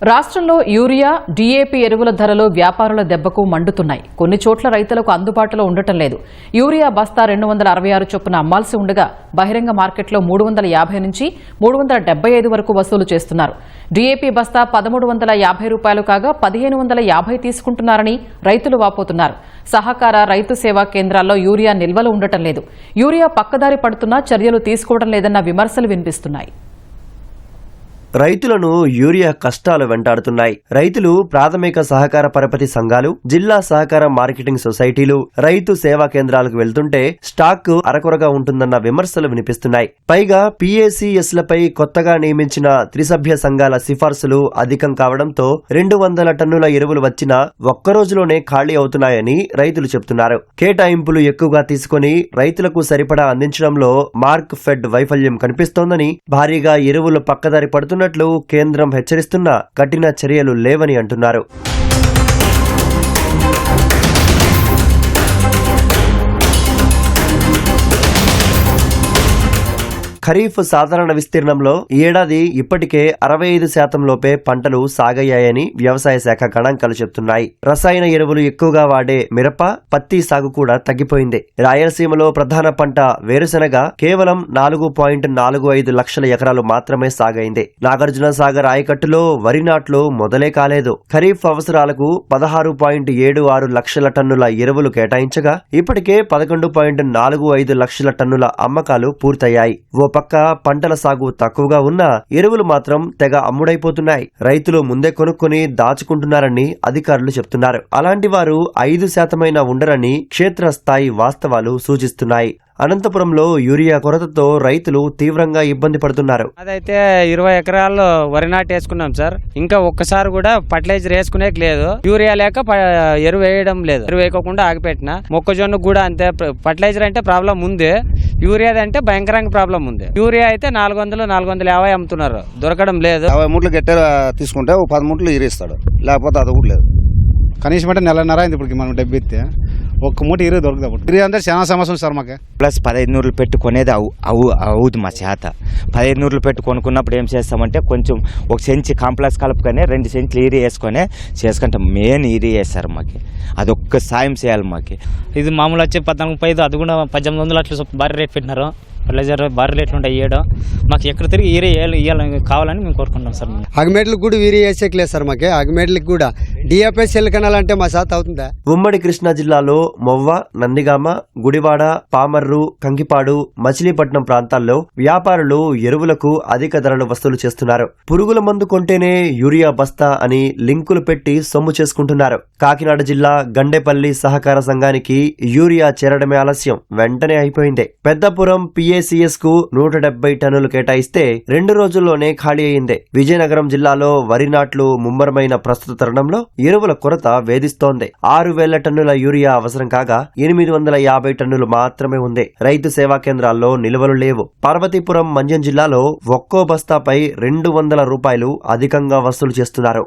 రాష్ట్రంలో urea, DAP ఎరువుల ధరలు వ్యాపారుల దెబ్బకు మండుతున్నాయి. కొన్ని చోట్ల రైతులకు అందుబాటులో ఉండటం లేదు. యూరియా బస్తా 266 చొప్పున అమ్మాల్సి ఉండగా బహిరంగ మార్కెట్లో 350 నుంచి 375 వరకు వసూలు చేస్తున్నారు. డీఏపీ బస్తా 1350 రూపాయలు కాగా 1550 తీసుకుంటున్నారని రైతులు వాపోతున్నారు. సహకార రైతు సేవా కేంద్రాల్లో యూరియా నిల్వలు ఉండటం లేదు. యూరియా పక్కదారి పడుతున్నా చర్యలు తీసుకోవడం లేదన్న విమర్శలు వినిపిస్తున్నాయి. రైతులను యూరియా కష్టాలు వెంటాడుతున్నాయి. రైతులు ప్రాథమిక సహకార పరపతి సంఘాలు, జిల్లా సహకార మార్కెటింగ్ సొసైటీలు, రైతు సేవా కేంద్రాలకు వెళ్తుంటే స్టాక్ అరకొరగా ఉంటుందన్న విమర్శలు వినిపిస్తున్నాయి. పైగా PACSలపై కొత్తగా నియమించిన త్రిసభ్య సంఘాల సిఫార్సులు అధికం కావడంతో 200 టన్నుల ఎరువులు వచ్చినా ఒక్కరోజులోనే ఖాళీ అవుతున్నాయని రైతులు చెబుతున్నారు. కేటాయింపులు ఎక్కువగా తీసుకుని రైతులకు సరిపడా అందించడంలో మార్క్ ఫెడ్ వైఫల్యం కనిపిస్తోందని, భారీగా ఎరువులు పక్కదారి పడుతున్నట్లు కేంద్రం హెచ్చరిస్తున్నా కఠిన చర్యలు లేవని అంటున్నారు. ఖరీఫ్ సాధారణ విస్తీర్ణంలో ఈ ఏడాది ఇప్పటికే 65% లోపే పంటలు సాగయ్యాయని వ్యవసాయ శాఖ గణాంకాలు చెబుతున్నాయి. రసాయన ఎరువులు ఎక్కువగా వాడే మిరప, పత్తి సాగు కూడా తగ్గిపోయింది. రాయలసీమలో ప్రధాన పంట వేరుశెనగ కేవలం 4.45 లక్షల ఎకరాలు మాత్రమే సాగైంది. నాగార్జున సాగర్ ఆయకట్టులో వరి నాట్లు మొదలే కాలేదు. ఖరీఫ్ అవసరాలకు 16.76 లక్షల టన్నుల ఎరువులు కేటాయించగా ఇప్పటికే 11.45 లక్షల టన్నుల అమ్మకాలు పూర్తయ్యాయి. పక్క పంటల సాగు తక్కువగా ఉన్నా ఎరువులు మాత్రం తెగ అమ్ముడైపోతున్నాయి. రైతులు ముందే కొనుక్కొని దాచుకుంటున్నారని అధికారులు చెప్తున్నారు. అలాంటి వారు 5% ఉండరని క్షేత్రస్థాయి వాస్తవాలు సూచిస్తున్నాయి. అనంతపురంలో యూరియా కొరతతో రైతులు తీవ్రంగా ఇబ్బంది పడుతున్నారు. అదైతే 20 ఎకరాల్లో వరి నాటు వేసుకున్నాం సార్. ఇంకా ఒక్కసారి కూడా ఫర్టిలైజర్ వేసుకునే లేదు. యూరియా లేక ఎరువు వేయడం లేదు. ఎరువు వేయకుండా ఆగిపెట్టిన మొక్కజొన్న కూడా అంతే. ఫర్టిలైజర్ అంటే ప్రాబ్లం ఉంది, యూరియా అంటే భయంకరంగా ప్రాబ్లం ఉంది. యూరియా అయితే 400-450 అమ్ముతున్నారు, దొరకడం లేదు. 50 మూటలు గట్టే తీసుకుంటే 10 మూటలు ఇరిస్తాడు, లేకపోతే అది కూడా లేదు. కనీసం అంటే నెలన్నర అయింది ఇప్పటికి మనం డబ్బు ఇస్తే ఒక్క మూట ఇరవై దొరుకుతుంది. ఇరవై అంటే చాలా సమస్య ఉంది సార్ మాకు. ప్లస్ 1500 పెట్టి కొనేది అవుతుంది మా చేత. 1500 పెట్టి కొనుక్కున్నప్పుడు ఏం చేస్తామంటే కొంచెం ఒక సెంచి కాంప్లెక్స్ కలుపుకొని 2 సెంచులు ఈరీ వేసుకొని చేసుకుంటాం. మెయిన్ ఈరీ వేస్తారు మాకు, అదొక్క సాయం చేయాలి మాకు. ఇది మామూలు వచ్చి 14,500, అది కూడా 1800 అట్లా భారీ రేట్ పెట్టినారు. ఫర్టిలైజర్ భారీ రేట్లు ఉంటాయి ఇవ్వడం. మాకు ఎక్కడ తిరిగి ఈరీ ఇవ్వాలని కావాలని మేము కోరుకుంటాం సార్. అగమేట్లకు కూడా వీరి వేసేయలేదు సార్ మాకు. అగమేట్లకు కూడా DAPS కనాలంటే మా శాత అవుతుందా? ఉమ్మడి కృష్ణా జిల్లాలో మొవ్వ, నందిగామ, గుడివాడ, పామర్రు, కంకిపాడు, మచిలీపట్నం ప్రాంతాల్లో వ్యాపారులు ఎరువులకు అధిక ధరలు వసూలు చేస్తున్నారు. పురుగుల మందు కొంటేనే యూరియా బస్తా అని లింకులు పెట్టి సొమ్ము చేసుకుంటున్నారు. కాకినాడ జిల్లా గండేపల్లి సహకార సంఘానికి యూరియా చేరడమే ఆలస్యం, వెంటనే అయిపోయింది. పెద్దపురం PACS కు 170 టన్నులు కేటాయిస్తే 2 రోజుల్లోనే ఖాళీ అయింది. విజయనగరం జిల్లాలో వరి నాట్లు ముమ్మరమైన ప్రస్తుత తరుణంలో ఎరువుల కొరత వేధిస్తోంది. 6000 టన్నుల యూరియా అవసరం కాగా 850 టన్నులు మాత్రమే ఉంది. రైతు సేవా కేంద్రాల్లో నిల్వలు లేవు. పార్వతీపురం, మండ్యం జిల్లాలో ఒక్కో బస్తాపై 200 రూపాయలు అధికంగా వసూలు చేస్తున్నారు.